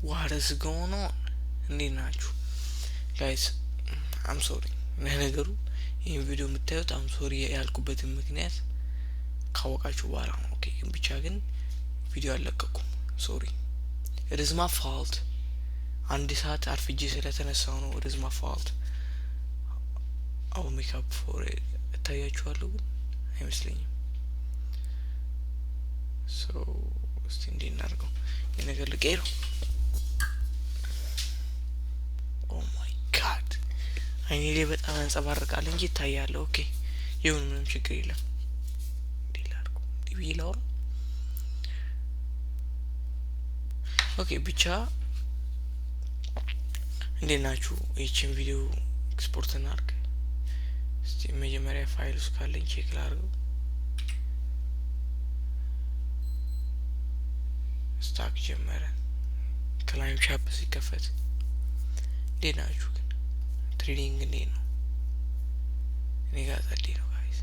what is going on? እንዴት ናችሁ guys? I'm sorry ለነገሩ ይሄን ቪዲዮ የምታዩት I'm sorry ያልኩበትን ምክንያት ካወቃችሁ በኋላ ነው። ኦኬ ብቻ ግን ቪዲዮ አለቀኩም። sorry, it is my fault. አንድ ሰዓት አርፍጄ ስለተነሳው ነው። it is my fault. I'll make up for it. ታያችኋለሁ ግን አይመስለኝም። so እስቲ እንዴት እናድርገው የነገር ልቀይረው። oh my god አይኔ ላይ በጣም አንጸባርቃል እንጂ ይታያል። ኦኬ ይሁን ምንም ችግር የለም። እንዴት ላድርገው ዲቪላው ኦኬ ብቻ እንዴት ናችሁ? ይህችን ቪዲዮ ኤክስፖርት እናድርግ እስቲ። መጀመሪያ ፋይል ውስጥ ካለኝ ቼክ ላድርገው። ስታክ ጀመረ። ክላይም ሻፕ ሲከፈት እንዴት ናችሁ ግን? ትሬዲንግ እንዴት ነው? እኔ ጋር ጸዴ ነው ጋይስ።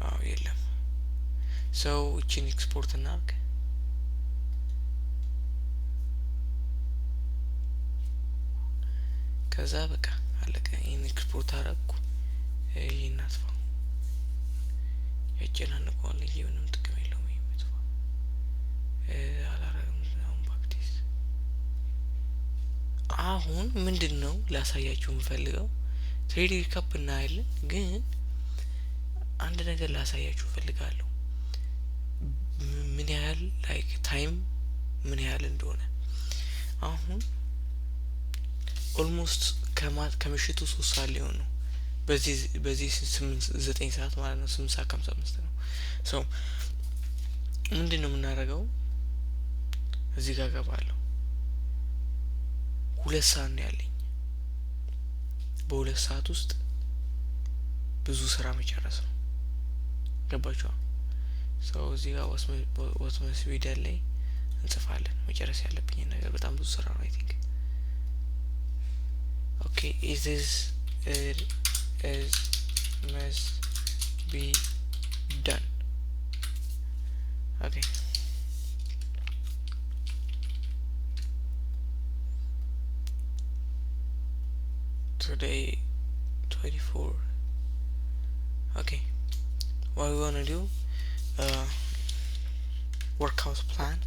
አዎ የለም ሰው እቺን ኤክስፖርት እናድርግ። ከዛ በቃ አለቀ። ይሄን ኤክስፖርት አደረኩ። ይሄን አጥፋው። ያጨናንቀዋል እንጂ ምንም ጥቅም የለውም። ይሄ መጥፋ አላረግም ነው ፕራክቲስ። አሁን ምንድነው ላሳያችሁ የምፈልገው ትሬዲንግ ካፕ እናያለን፣ ግን አንድ ነገር ላሳያችሁ ፈልጋለሁ። ምን ያህል ላይክ ታይም ምን ያህል እንደሆነ አሁን ኦልሞስት ከምሽቱ 3 ሰዓት ሊሆን ነው። በዚህ 9 ሰዓት ማለት ነው። 8 ሰዓት ከ55 ነው። ሶ ምንድነው የምናደርገው? እዚህ ጋር ገባለሁ። 2 ሰዓት ነው ያለኝ። በ2 ሰዓት ውስጥ ብዙ ስራ መጨረስ ነው። ገባችሁ? ሶ እዚህ ጋር ወስመስ ቪዲዮ ላይ እንጽፋለን መጨረስ ያለብኝ ነገር። በጣም ብዙ ስራ ነው። አይ ቲንክ okay, it must be done. Okay, today 24. Okay, what we want to do, workout plan.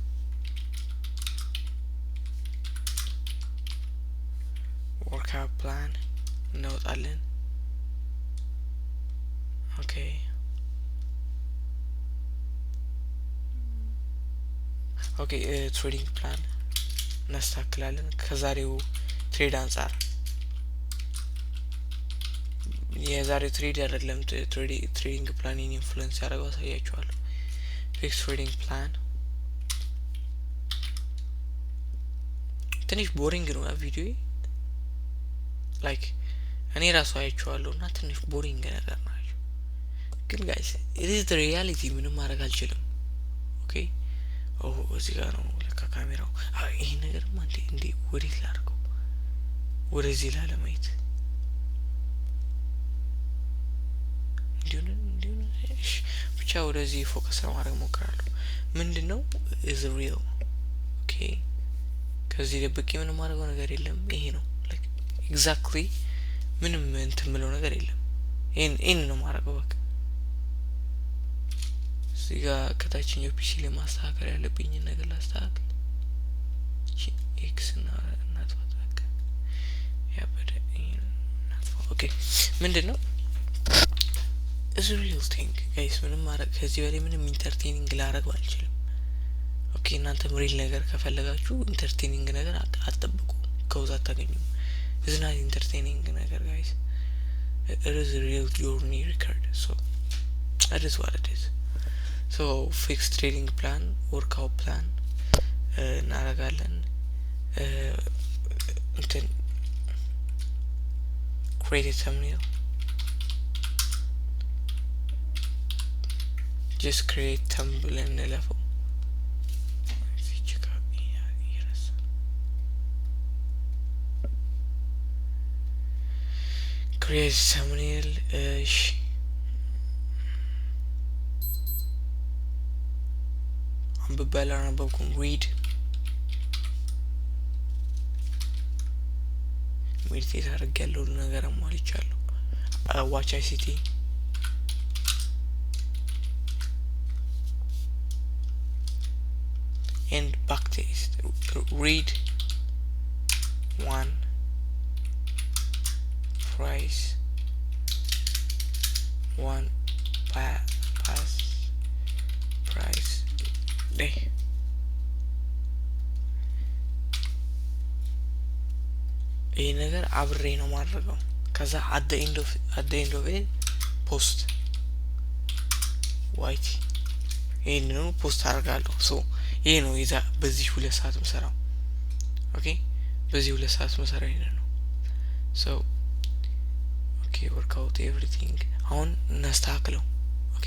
workout plan እናወጣለን። ኦኬ ትሬዲንግ ፕላን እናስተካክላለን ከዛሬው ትሬድ አንጻር። የዛሬው ትሬድ አይደለም ትሬዲንግ ፕላን ኢንፍሉዌንስ ያደርገው አሳያችኋለሁ። ፊክስ ትሬዲንግ ፕላን ትንሽ ቦሪንግ ነው ቪዲዮ ላይክ እኔ ራሱ አይቼዋለሁ እና ትንሽ ቦሪንግ ነገር ናቸው፣ ግን ጋይስ it is the reality። ምንም ማድረግ አልችልም። ኦኬ እዚህ ጋር ነው ለካ ካሜራው። ይሄ ነገርማ እንዴ ወዴት ላድርገው? ወደዚህ ላለማየት እንዲሁ ብቻ ወደዚህ ፎከስ ለማድረግ ሞክራለሁ። ምንድነው is real። ኦኬ ከዚህ ደብቄ ምንም ማድረገው ነገር የለም። ይሄ ነው ኤግዛክትሊ ምንም እንትን ምለው ነገር የለም። ይሄን ነው ማድረገው። በቃ እዚህ ጋር ከታችኛው ፒሲ ላይ ማስተካከል ያለብኝ ነገር ላስተካክል። ኤክስ እና እናጥፋት በቃ ያበደ እናጥፋ። ኦኬ ምንድነው is a real thing guys። ምንም ማድረግ ከዚህ በላይ ምንም ኢንተርቴይኒንግ ላደርገው አልችልም። ኦኬ እናንተም ሪል ነገር ከፈለጋችሁ ኢንተርቴይኒንግ ነገር አትጠብቁ፣ ከውዛ አታገኙም። It's not entertaining ነገር guys. It is a real journey record. So that is what it is. So fixed trading plan, workout plan እናደርጋለን። create a thumbnail. just create thumbnail and level. create thumbnail. አንብቤ አላነበብኩም። read ሜዲቴት አድርጌያለሁ ነገር አሟልቻለሁ watch ICT and backtest read one price one pass price day ይሄ ነገር አብሬ ነው ማድረገው ከዛ at the end of it post white ይሄንን ፖስት አደርጋለሁ ሶ ይሄ ነው ይዛ በዚህ 2 ሰዓት መሰራው ኦኬ በዚህ 2 ሰዓት መሰራው ይሄ ነው ሶ ኦኬ work out everything አሁን እናስተካክለው ኦኬ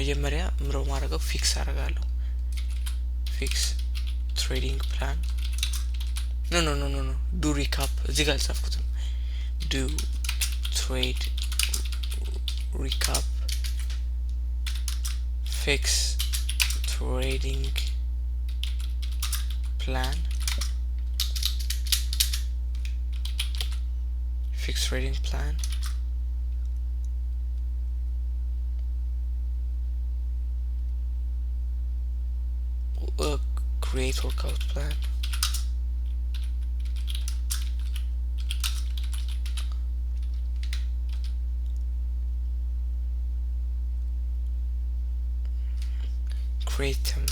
መጀመሪያ ምረው ማድረገው ፊክስ አደርጋለሁ ፊክስ ትሬዲንግ ፕላን no do recap እዚህ ጋር ጻፍኩት do trade recap fix trading plan fix trading plan create workout plan create them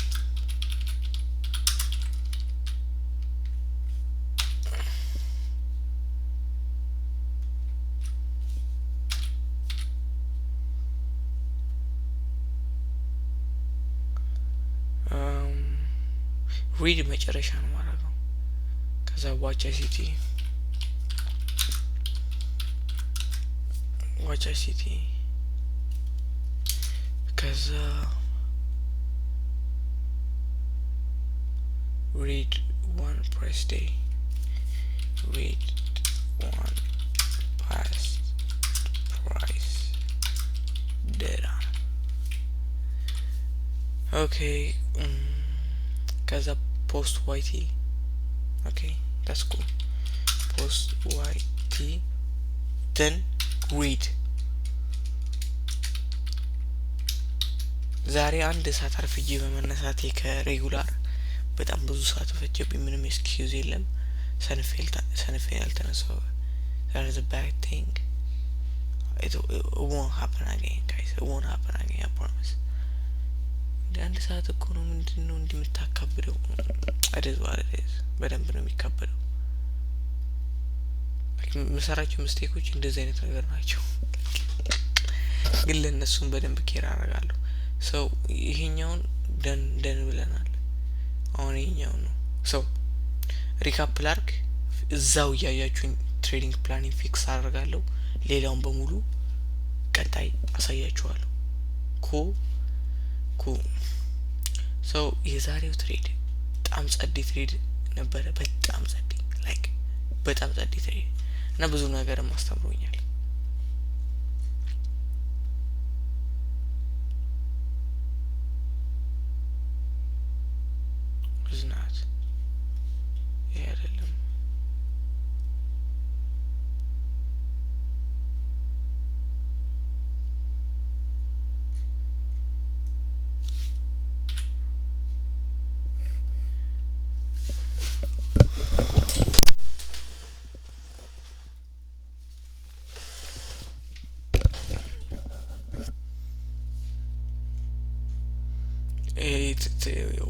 read መጨረሻ ነው ማድረገው ከዛ watch ICT ከዛ read one price day read one past price data okay kaza post YT okay that's cool post YT then read ዛሬ አንድ ሰዓት አርፍጄ በመነሳቴ ከሬጉላር በጣም ብዙ ሰዓት ፈጀብኝ ምንም ኤክስኪውዝ የለም ሰንፌል አልተነሳው that is a bad thing it won't happen again guys it won't happen again I promise አንድ ሰዓት እኮ ነው ምንድነው እንደምታካብደው it is what it is በደንብ ነው የሚካበደው መሰራቸው ሚስቴኮች እንደዚህ አይነት ነገር ናቸው ግን ለነሱም በደንብ ኬር አደርጋለሁ so ይሄኛውን ደን ብለናል አሁን ይሄኛው ነው so ሪካፕ ላርክ እዛው ያያችሁን ትሬዲንግ ፕላኒንግ ፊክስ አደርጋለሁ ሌላውን በሙሉ ቀጣይ አሳያችኋለሁ cool so የዛሬው ትሬድ በጣም ጸዴ ትሬድ ነበር በጣም ጸዴ ላይክ በጣም ጸዴ ትሬድ እና ብዙ ነገር ማስተምሮኛል ዝናት ያደለም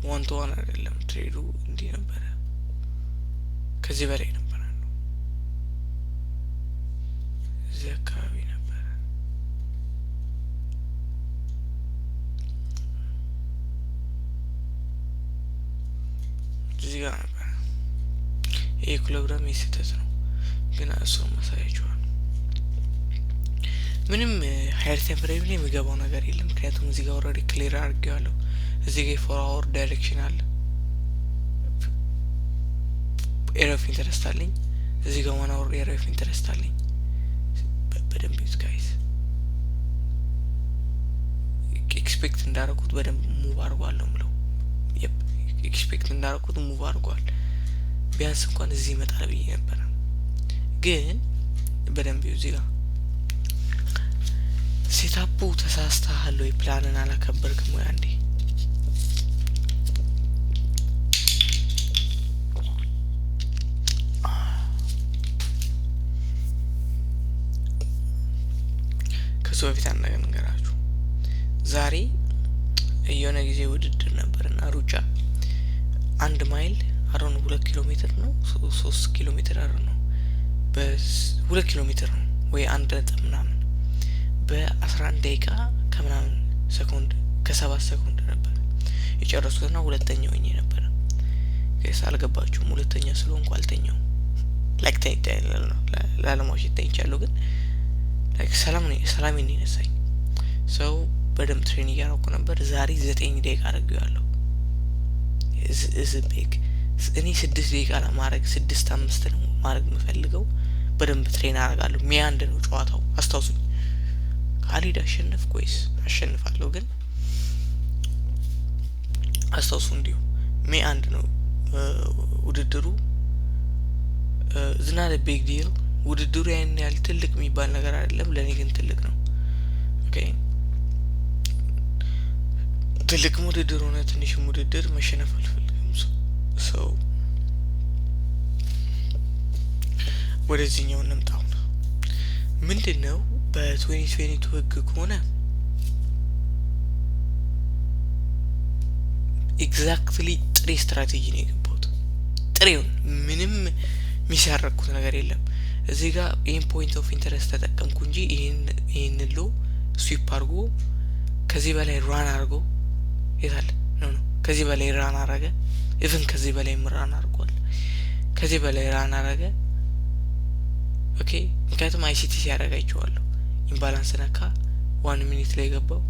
ዋን ቱ ዋን አይደለም ትሬዱ እንዲህ ነበር ከዚህ በላይ ነበር ነው እዚህ አካባቢ ነበር እዚህ ጋር ነበር ይሄ ኪሎግራም ይስተት ነው ግን እሱን ማሳያችኋል ምንም ሃየር ቴምፕሬቸር ላይ የሚገባው ነገር የለም ምክንያቱም እዚህ ጋር ኦልሬዲ ክሊር አድርጌዋለሁ እዚህ ጋር ፎር አወር ዳይሬክሽን አለ ኤሪያ ኦፍ ኢንተረስት አለኝ እዚህ ጋር ዋን አወር ኤሪያ ኦፍ ኢንተረስት አለኝ በደንብ ዩዝ ጋይስ ኤክስፔክት እንዳደረኩት በደንብ ሙቭ አድርጓል ነው የምለው ኤክስፔክት እንዳደረኩት ሙቭ አድርጓል ቢያንስ እንኳን እዚህ ይመጣል ብዬ ነበር ግን በደንብ እዚህ ጋር ሴታፑ ተሳስተሃል ወይ ፕላንን አላከበርክም ወይ አንዴ ከሱ በፊት አንነግራችሁ ዛሬ የሆነ ጊዜ ውድድር ነበርና ሩጫ 1 ማይል አሮን 2 ኪሎ ሜትር ነው 3 ኪሎ ሜትር ነው በ2 ኪሎ ሜትር ነው ወይ 1 ነጥብ ምናምን በ11 ደቂቃ ከምናምን ሰኮንድ ከ7 ሰኮንድ ነበር የጨረስኩትና ሁለተኛው ሆኜ ነበር ከዛ አልገባችሁም ሁለተኛ ስለሆንኩ አልተኛው ላይክ ታይታይል ነው ላለማውሽ ይታይቻለሁ ግን ላይክ ሰላም ነው ነሳኝ ሰው በደም ትሬን እያደረኩ ነበር ዛሬ 9 ደቂቃ አድርጌዋለሁ is big እኔ 6 ደቂቃ ለማድረግ 6-5 ነው ማድረግ የምፈልገው በደንብ ትሬን አደርጋለሁ ሚያንድ ነው ጨዋታው አስታውሱኝ ካሊድ አሸነፍ ኮይስ አሸንፋለሁ ግን አስታውሱ እንዲሁ ሚያንድ ነው ውድድሩ ዝናለ ቢግ ዲል ውድድሩ ያን ያህል ትልቅ የሚባል ነገር አይደለም ለኔ ግን ትልቅ ነው ኦኬ ትልቅ ውድድር ሆነ ትንሽ ውድድር መሸነፍ አልፈልግም ሰው ወደዚህኛው እንምጣው ምንድነው በ2022 ህግ ከሆነ ኤግዛክትሊ ጥሬ ስትራቴጂ ነው የገባሁት ጥሬውን ምንም ሚሳረኩት ነገር የለም እዚህ ጋር ኢን ፖይንት ኦፍ ኢንተረስት ተጠቀምኩ እንጂ ይሄን ሎ ስዊፕ አድርጎ ከዚህ በላይ ራን አድርጎ ይላል ነው ከዚህ በላይ ራን አረገ ኢቭን ከዚህ በላይ ራን አድርጓል ከዚህ በላይ ራን አረገ ኦኬ ምክንያቱም አይሲቲ ሲያረጋይቸዋለሁ ኢምባላንስ ነካ 1 ሚኒት ላይ ገባው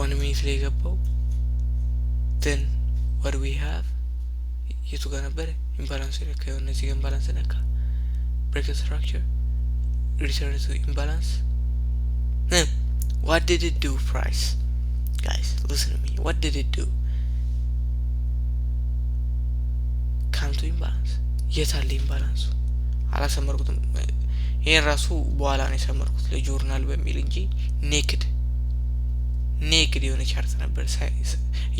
1 ሚኒት ላይ ገባው then what we have የቱ ጋር ነበር ኢምባላንስ ነካ የሆነ እዚህ ጋር ኢምባላንስ ነካ break the structure return to imbalance what did it do price guys listen to me what did it do come to imbalance የታለ ኢምባላንሱ አላሰመርኩትም ይሄን ራሱ በኋላ ነው የሰመርኩት ለጆርናል በሚል እንጂ ኔክድ የሆነ ቻርት ነበር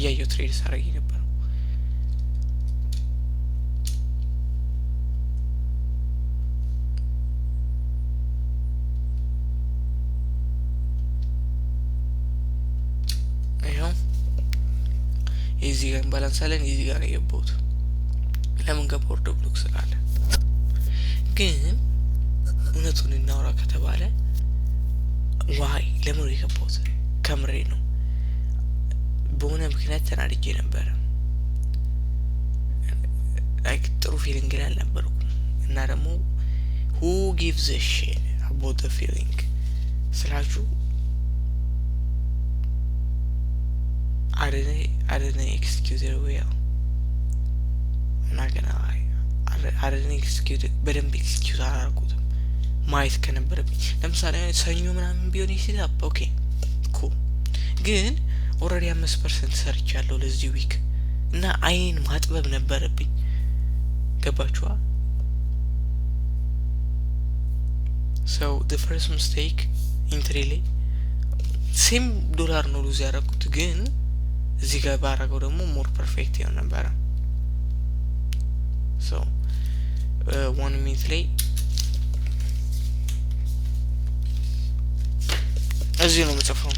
ያየው ትሬድ ሳረጊ ነበር እዚህ ጋር ኢምባላንስ አለን እዚህ ጋር የገባሁት ለምን ገባው ወርዶ ብሎክ ስላለ ግን እውነቱን እናውራ ከተባለ ዋይ ለምን የገባሁት ከምሬ ነው በሆነ ምክንያት ተናድጄ ነበር ላይክ ጥሩ ፊሊንግ ላይ አልነበርኩም እና ደግሞ who gives a shit about the feeling ስላችሁ I didn't excuse it well not gonna lie I didn't excuse it በደንብ excuse አላደረኩትም ማየት ከነበረብኝ ለምሳሌ ሰኞ ምናምን ቢሆን ይችላል ኦኬ cool ግን ኦሬዲ 5% ሰርቻለሁ ለዚህ ዊክ እና አይን ማጥበብ ነበረብኝ ገባችኋ so the first mistake ኢንትሪሊ ሴም ዶላር ነው ሉዝ ያደረኩት ግን እዚህ ጋር ባረገው ደግሞ ሞር ፐርፌክት ይሆን ነበር so 1 minute ላይ እዚህ ነው የምጽፈው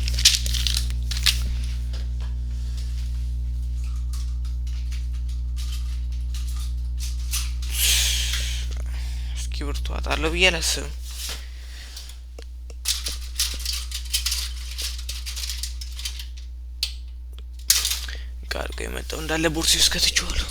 እስኪብርቱ አጣለው ብዬ አላስብም ጋር የመጣው እንዳለ ቦርሲ ውስጥ ከተቸዋለሁ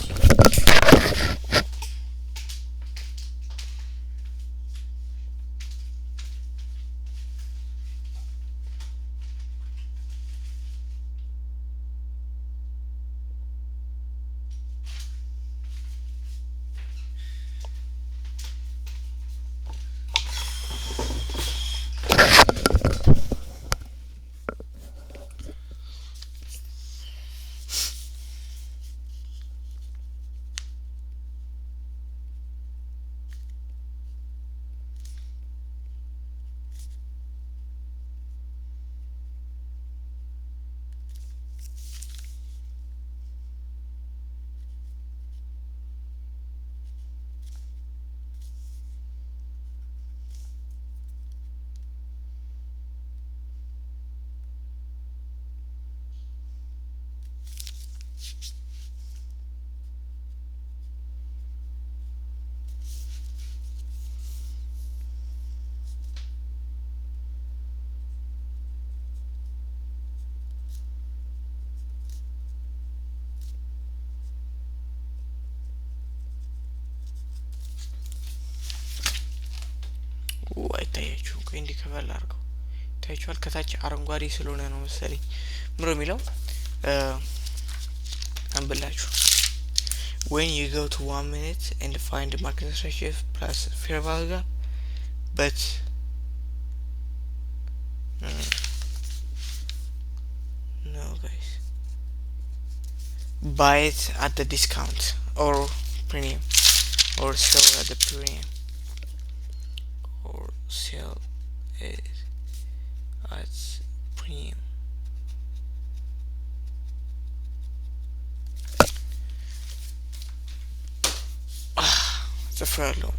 እንዲ ከፈል አድርገው ታይቷል። ከታች አረንጓዴ ስለሆነ ነው መሰለኝ ምሮ የሚለው አንብላችሁ when you go to 1 minute and find the market ratio plus fair value gap, but no guys, buy it at the discount or premium, or sell at the premium, or sell it at premium. ጽፌያለሁ።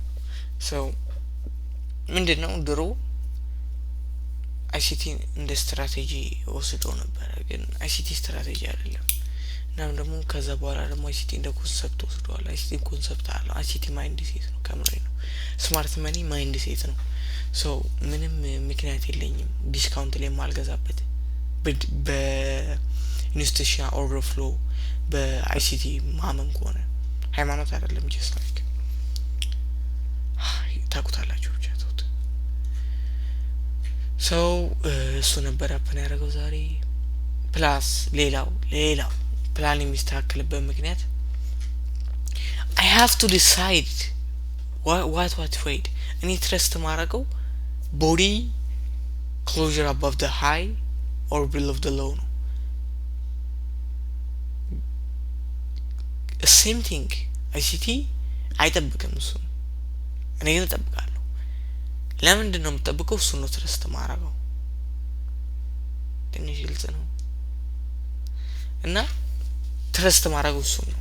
ሰው ምንድነው ድሮ አይሲቲ እንደ ስትራቴጂ ወስዶ ነበር፣ ግን አይሲቲ ስትራቴጂ አይደለም። እናም ደግሞ ከዛ በኋላ ደግሞ አይሲቲ እንደ ኮንሰፕት ወስዷል። አይሲቲ ኮንሰፕት አለው። አይሲቲ ማይንድ ሴት ነው፣ ከምሬ ነው። ስማርት መኒ ማይንድ ሴት ነው። ሰው ምንም ምክንያት የለኝም ዲስካውንት ላይ ማልገዛበት በኢንስቲትዩሽን ኦቨርፍሎ በአይሲቲ ማመን ከሆነ ሃይማኖት አይደለም። ጀስት ላይክ ታቁታላችሁ ብቻ ተውት። ሰው እሱ ነበር አፕን ያደረገው ዛሬ። ፕላስ ሌላው ፕላን የሚስተካከልበት ምክንያት I have to decide what trade እኔ ትረስት ማድረገው body closure above the high or below the low ነው። same thing ICT አይጠብቅም እሱ፣ እኔ ግን እጠብቃለሁ። ለምንድነው የምጠብቀው? እሱ ነው ትረስት ማድረገው። ትንሽ ግልጽ ነው። እና ትረስት ማድረገው እሱ ነው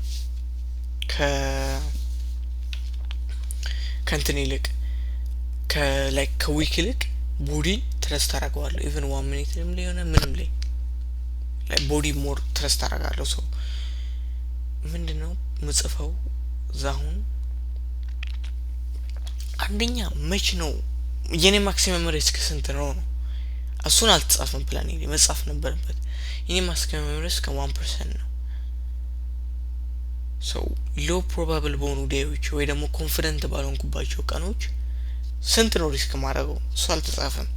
ከእንትን ይልቅ ከላይክ ከዊክ ይልቅ ቦዲ ትረስት አደርገዋለሁ። ኢቭን 1 ሚኒት ላይ ሆነ ምንም ላይ ቦዲ ሞር ትረስት አደርጋለሁ። ሰው ምንድነው ምጽፈው ዛሁን አንደኛ መች ነው የኔ ማክሲመም ሪስክ ስንት ነው? እሱን አልተጻፈም። ፕላን ይሄ መጻፍ ነበርበት። የኔ ማክሲመም ሪስክ 1% ነው። ሶ ሎ ፕሮባብል በሆኑ ዴዮች ወይ ደግሞ ኮንፊደንት ባልሆንኩባቸው ቀኖች ስንት ነው ሪስክ ማድረገው? እሱ አልተጻፈም።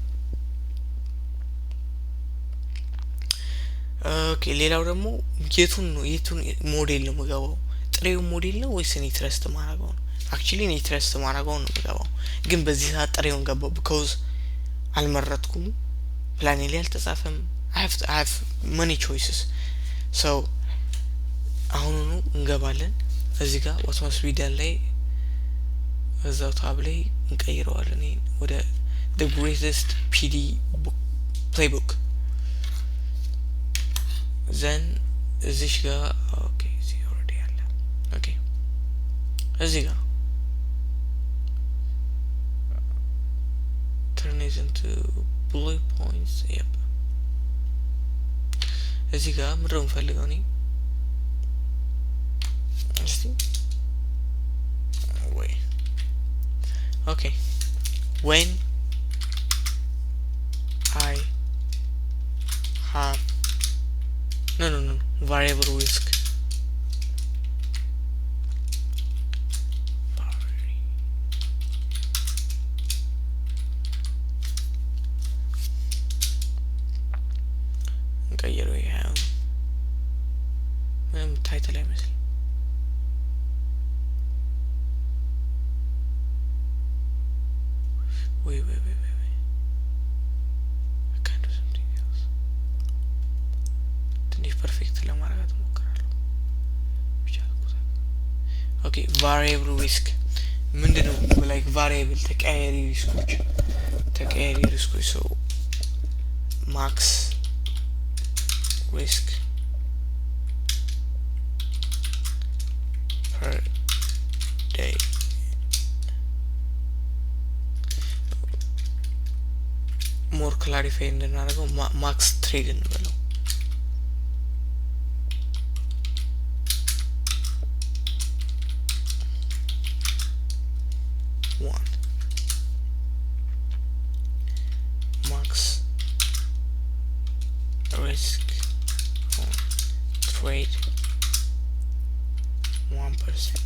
ኦኬ ሌላው ደግሞ የቱን ሞዴል ነው የምገባው? ጥሬው ሞዴል ነው ወይስ እኔ ትረስት ማድረገው ነው? አክቹሊ እኔ ትረስት ማድረገው ነው የምገባው፣ ግን በዚህ ሰዓት ጥሬውን ገባው because አልመረጥኩም። ፕላኔ ላይ አልተጻፈም። I have many choices. so አሁኑኑ እንገባለን እዚህ ጋር what must be done ላይ እዛው ታብ ላይ እንቀይረዋለን ወደ the greatest PD book playbook. then እዚህ ጋር ኦኬ እዚህ already አለ። ኦኬ እዚህ ጋር turn it into bullet points. yep እዚህ ጋር ምንድነው የምፈልገው እኔ እስቲ ወይ ኦኬ when I have no variable risk ቀይሮ ይሄው ምንም ታይትል አይመስል ወይ I can't do something else. ትንሽ ፐርፌክት ለማድረግ እሞክራለሁ ብቻ ልኩታ። ኦኬ variable risk ምንድነው? like variable ተቀያሪ ሪስኮች so max risk per day. more clarify እንድናደርገው ማክስ ትሬድ እንበለው። one max risk trade 1%.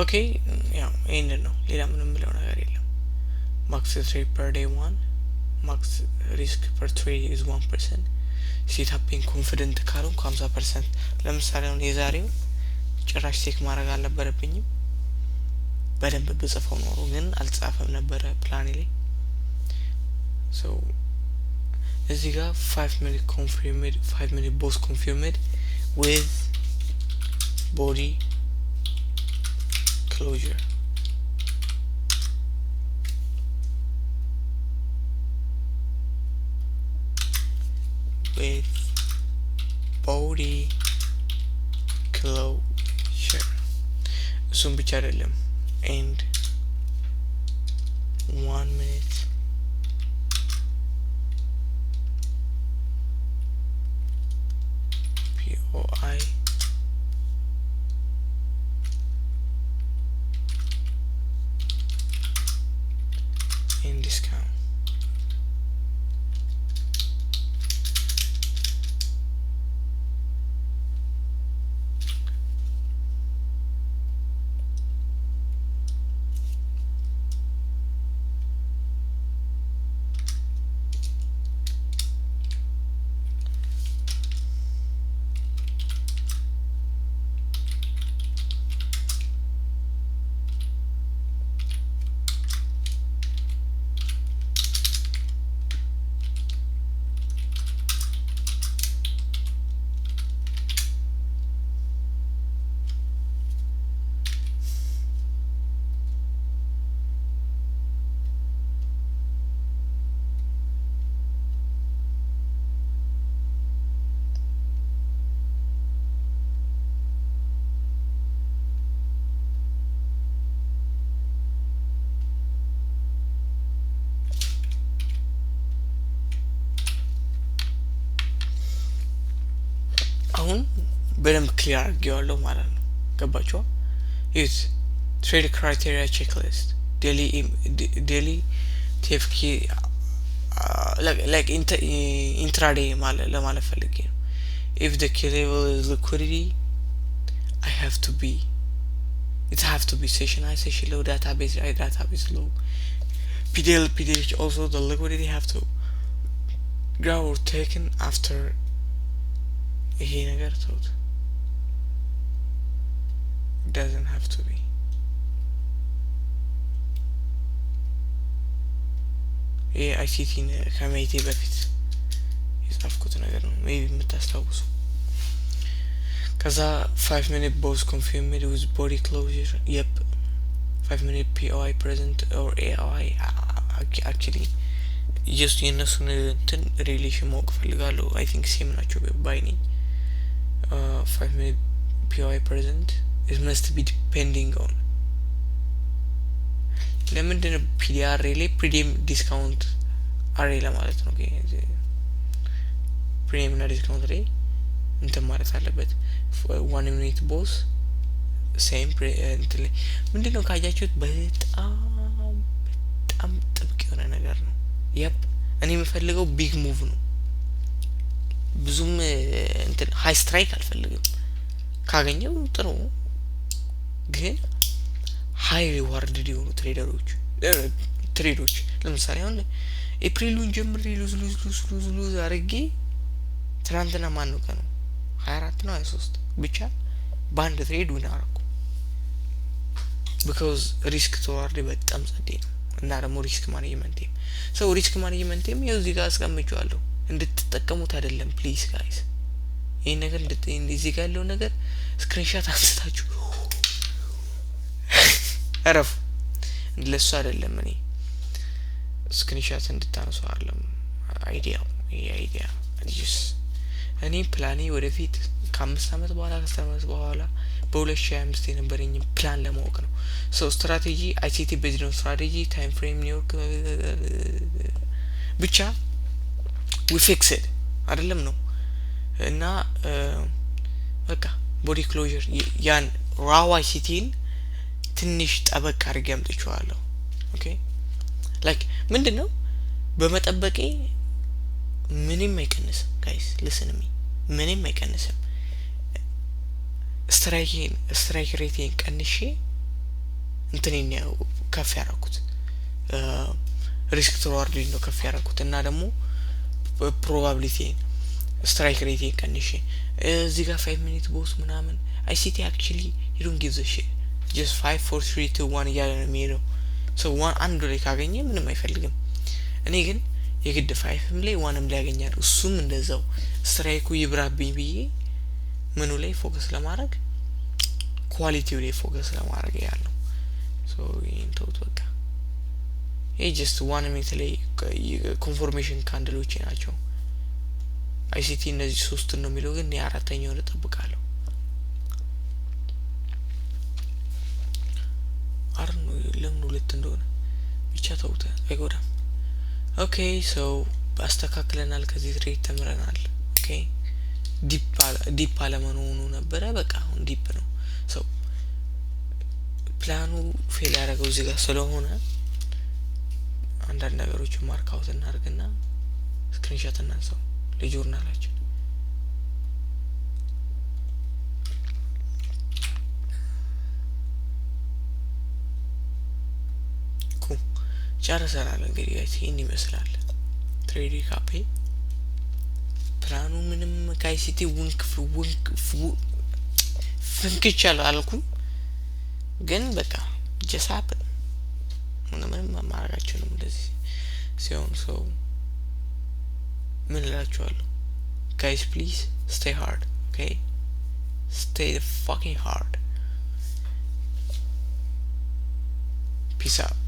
ኦኬ ያው ይሄንን ነው ሌላ ምንም ብለው ነገር የለም ማክስ ትሬድ ፐር ዴይ 1 ማክስ ሪስክ ፐር ትሬድ ኢዝ 1% ሴታፒንግ ኮንፊደንት ካሉን 50% ለምሳሌ አሁን የዛሬው ጭራሽ ቼክ ማድረግ አልነበረብኝም በደንብ ብጽፈው ኖሮ ግን አልጻፈም ነበረ ፕላኔ ላይ ሶ እዚህ ጋር 5 minute confirmed 5 minute boss confirmed with body closure with body closure እሱም ብቻ አይደለም and 1 minute POI in discount አሁን በደንብ ክሊር አድርጌዋለሁ ማለት ነው ገባችሁ ዩዝ ትሬድ ክራይቴሪያ ቼክሊስት ዴሊ ቲኤፍኬ like intraday ለማለት ፈልጌ ነው if the key level is liquidity it have to be session low database low PDH also the liquidity have to grab or taken after ይሄ ነገር ተውት doesn't have to be ይሄ ICT ከማይቴ በፊት የጻፍኩት ነገር ነው maybe የምታስታውሱ ከዛ 5 minute boss confirmed with body closure yep 5 minute POI present or AOI actually just የነሱን እንትን ሪሌሽን ማወቅ ፈልጋለሁ I think ሴም ናቸው ባይ ነኝ 5 minute POI present it must be depending on ለምንድነው PDR ላይ ፕሪዲም ዲስካውንት አሬ ለማለት ነው ፕሪዲም እና ዲስካውንት ላይ እንትን ማለት አለበት 1 minute boss ሴም እንትን ላይ ምንድነው ካያችሁት በጣም ጥብቅ የሆነ ነገር ነው yep እኔ የምፈልገው ቢግ ሙቭ ነው ብዙም እንትን ሃይ ስትራይክ አልፈልግም ካገኘው ጥሩ ግን ሃይ ሪዋርድ ሊሆኑ ትሬዶች ለምሳሌ አሁን ኤፕሪሉን ጀምሬ ሉዝ አርጌ ትናንትና ማን ነው ቀኑ 24 ነው 23 ብቻ ባንድ ትሬድ ዊን አረኩ because ሪስክ ተዋርድ በጣም ጸዴ ነው እና ደግሞ ሪስክ ማኔጅመንት ይኸው እዚህ ጋር አስቀምጬዋለሁ እንድትጠቀሙት አይደለም ፕሊዝ ጋይስ ይሄ ነገር እንደዚህ ጋር ያለው ነገር ስክሪንሾት አንስታችሁ አረፍ ለሱ አይደለም እኔ ስክሪንሾት እንድታነሱ አይደለም አይዲያ እኔ ፕላኔ ወደፊት ከ5 አመት በኋላ ከ10 አመት በኋላ በ2025 የነበረኝ ፕላን ለማወቅ ነው ሶ ስትራቴጂ ICT ቤዝድ ስትራቴጂ ታይም ፍሬም ኒውዮርክ ብቻ we fix it አይደለም ነው እና በቃ ቦዲ ክሎዥር ያን ራው ICTን ትንሽ ጠበቅ አድርጌ አምጥቼዋለሁ ኦኬ ላይክ ምንድነው በመጠበቄ ምንም አይቀንስም ጋይስ listen to me ምንም አይቀንስም ስትራይክ ሬቲንግ ቀንሼ እንትኔን ከፍ ያደረኩት ሪስክ ቶዋርድ ነው ከፍ ያደረኩት እና ደግሞ ፕሮባቢሊቲ ስትራይክ ሬት ቀንሼ እዚህ ጋር 5 ሚኒት ቦስ ምናምን አይሲቲ አክቹሊ you don't give the shit just 5 4 3 2 1 እያለ ነው የሚሄደው so one አንዱ ላይ ካገኘ ምንም አይፈልግም እኔ ግን የግድ 5ም ላይ 1ም ላይ ያገኛል እሱም እንደዛው ስትራይኩ ይብራብኝ ብዬ ምኑ ላይ ፎከስ ለማድረግ ኳሊቲው ላይ ፎከስ ለማድረግ ያለው so ኢንቶት በቃ ይሄ just 1 ሚኒት ላይ ኮንፎርሜሽን ካንድሎች ናቸው አይሲቲ እነዚህ 3 ነው የሚለው ግን የአራተኛውን እጠብቃለሁ አርኖ ለምን ሁለት እንደሆነ ብቻ ተውተ አይጎዳም ኦኬ ሶ አስተካክለናል ከዚህ ትሬት ተምረናል ኦኬ ዲፕ አለመሆኑ ነበረ በቃ አሁን ዲፕ ነው ሶ ፕላኑ ፌል ያደረገው እዚህ ጋር ስለሆነ አንዳንድ ነገሮችን ማርክ አውት እናርግና ስክሪንሾት እናንሳው ለጆርናላችን ጨርሰናል እንግዲህ ይሄን ይመስላል ትሬዲ ካፔ ፕላኑ ምንም ካይሲቲ ፍንክቻለሁ አልኩም ግን በቃ ጀሳፕ ምንም ማማራጋችንም እንደዚህ ሲሆን ሰው ምን እላችኋለሁ guys please stay hard okay stay fucking hard peace out